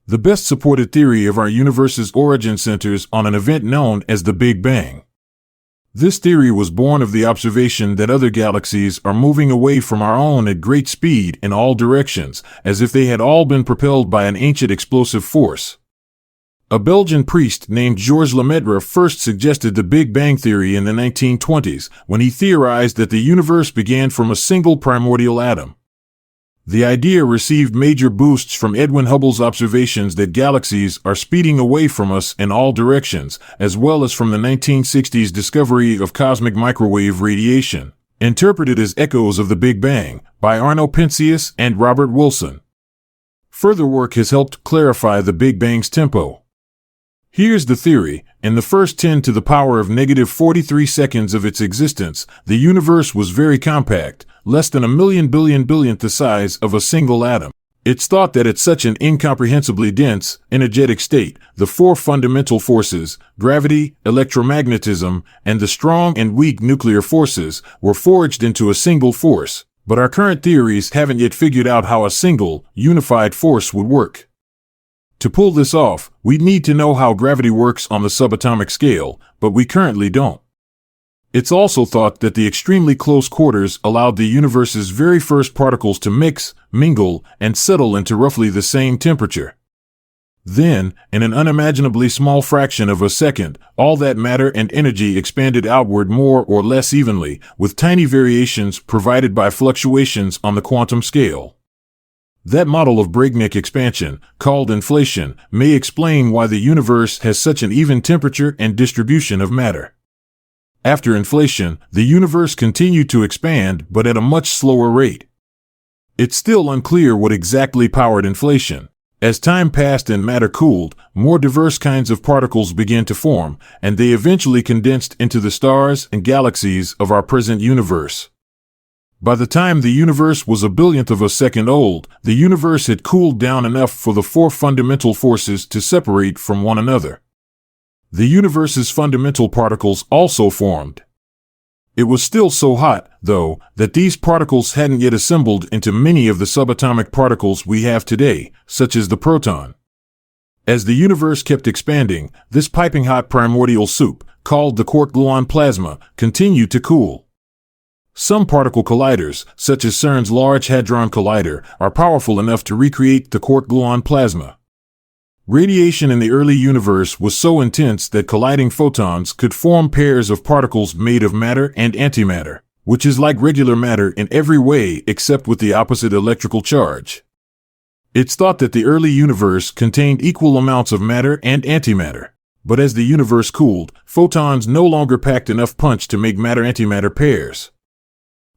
The best supported theory of our universe's origin centers on an event known as the Big Bang. This theory was born of the observation that other galaxies are moving away from our own at great speed in all directions, as if they had all been propelled by an ancient explosive force. A Belgian priest named Georges Lemaitre first suggested the Big Bang theory in the 1920s, when he theorized that the universe began from a single primordial atom. The idea received major boosts from Edwin Hubble's observations that galaxies are speeding away from us in all directions, as well as from the 1960s discovery of cosmic microwave radiation, interpreted as echoes of the Big Bang, by Arno Penzias and Robert Wilson. Further work has helped clarify the Big Bang's tempo. Here's the theory. In the first 10 to the power of negative 43 seconds of its existence, the universe was very compact, less than a million billion billionth the size of a single atom. It's thought that at such an incomprehensibly dense, energetic state, the four fundamental forces, gravity, electromagnetism, and the strong and weak nuclear forces, were forged into a single force. But our current theories haven't yet figured out how a single, unified force would work. To pull this off, we'd need to know how gravity works on the subatomic scale, but we currently don't. It's also thought that the extremely close quarters allowed the universe's very first particles to mix, mingle, and settle into roughly the same temperature. Then, in an unimaginably small fraction of a second, all that matter and energy expanded outward more or less evenly, with tiny variations provided by fluctuations on the quantum scale. That model of breakneck expansion, called inflation, may explain why the universe has such an even temperature and distribution of matter. After inflation, the universe continued to expand, but at a much slower rate. It's still unclear what exactly powered inflation. As time passed and matter cooled, more diverse kinds of particles began to form, and they eventually condensed into the stars and galaxies of our present universe. By the time the universe was a billionth of a second old, the universe had cooled down enough for the four fundamental forces to separate from one another. The universe's fundamental particles also formed. It was still so hot, though, that these particles hadn't yet assembled into many of the subatomic particles we have today, such as the proton. As the universe kept expanding, this piping hot primordial soup, called the quark-gluon plasma, continued to cool. Some particle colliders, such as CERN's Large Hadron Collider, are powerful enough to recreate the quark-gluon plasma. Radiation in the early universe was so intense that colliding photons could form pairs of particles made of matter and antimatter, which is like regular matter in every way except with the opposite electrical charge. It's thought that the early universe contained equal amounts of matter and antimatter. But as the universe cooled, photons no longer packed enough punch to make matter-antimatter pairs.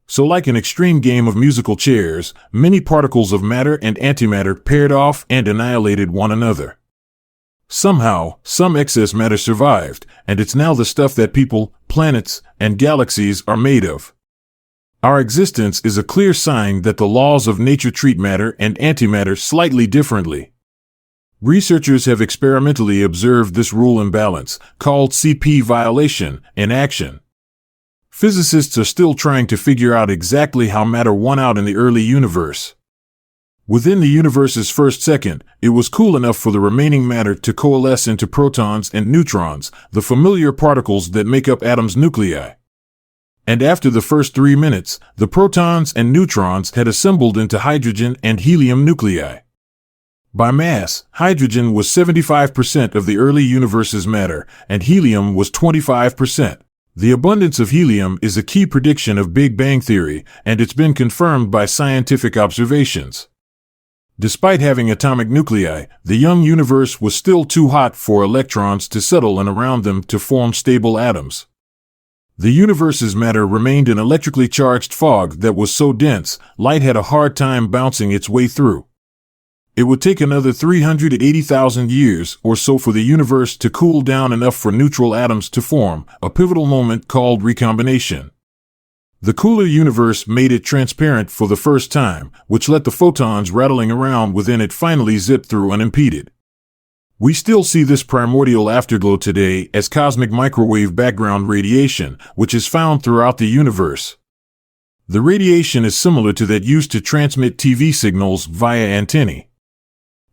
So like an extreme game of musical chairs, many particles of matter and antimatter paired off and annihilated one another. Somehow, some excess matter survived, and it's now the stuff that people, planets, and galaxies are made of. Our existence is a clear sign that the laws of nature treat matter and antimatter slightly differently. Researchers have experimentally observed this rule imbalance, called CP violation, in action. Physicists are still trying to figure out exactly how matter won out in the early universe. Within the universe's first second, it was cool enough for the remaining matter to coalesce into protons and neutrons, the familiar particles that make up atoms' nuclei. And after the first 3 minutes, the protons and neutrons had assembled into hydrogen and helium nuclei. By mass, hydrogen was 75% of the early universe's matter, and helium was 25%. The abundance of helium is a key prediction of Big Bang theory, and it's been confirmed by scientific observations. Despite having atomic nuclei, the young universe was still too hot for electrons to settle and around them to form stable atoms. The universe's matter remained an electrically charged fog that was so dense, light had a hard time bouncing its way through. It would take another 380,000 years or so for the universe to cool down enough for neutral atoms to form, a pivotal moment called recombination. The cooler universe made it transparent for the first time, which let the photons rattling around within it finally zip through unimpeded. We still see this primordial afterglow today as cosmic microwave background radiation, which is found throughout the universe. The radiation is similar to that used to transmit TV signals via antennae.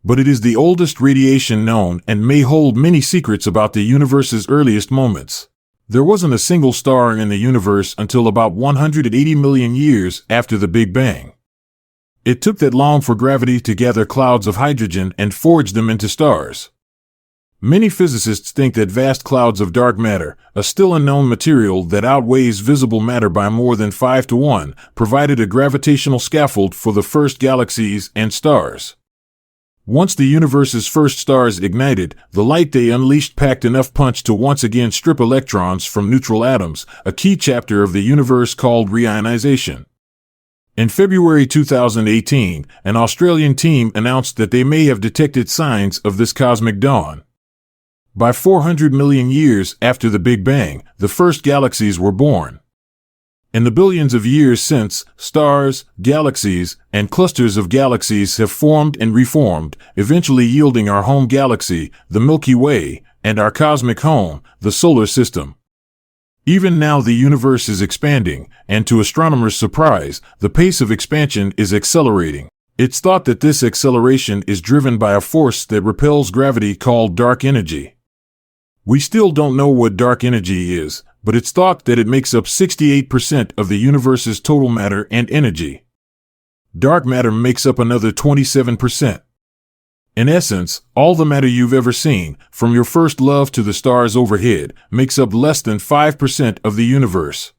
but it is the oldest radiation known and may hold many secrets about the universe's earliest moments. There wasn't a single star in the universe until about 180 million years after the Big Bang. It took that long for gravity to gather clouds of hydrogen and forge them into stars. Many physicists think that vast clouds of dark matter, a still unknown material that outweighs visible matter by more than 5 to 1, provided a gravitational scaffold for the first galaxies and stars. Once the universe's first stars ignited, the light they unleashed packed enough punch to once again strip electrons from neutral atoms, a key chapter of the universe called reionization. In February 2018, an Australian team announced that they may have detected signs of this cosmic dawn. By 400 million years after the Big Bang, the first galaxies were born. In the billions of years since, stars, galaxies, and clusters of galaxies have formed and reformed, eventually yielding our home galaxy, the Milky Way, and our cosmic home, the solar system. Even now the universe is expanding, and to astronomers' surprise, the pace of expansion is accelerating. It's thought that this acceleration is driven by a force that repels gravity called dark energy. We still don't know what dark energy is, but it's thought that it makes up 68% of the universe's total matter and energy. Dark matter makes up another 27%. In essence, all the matter you've ever seen, from your first love to the stars overhead, makes up less than 5% of the universe.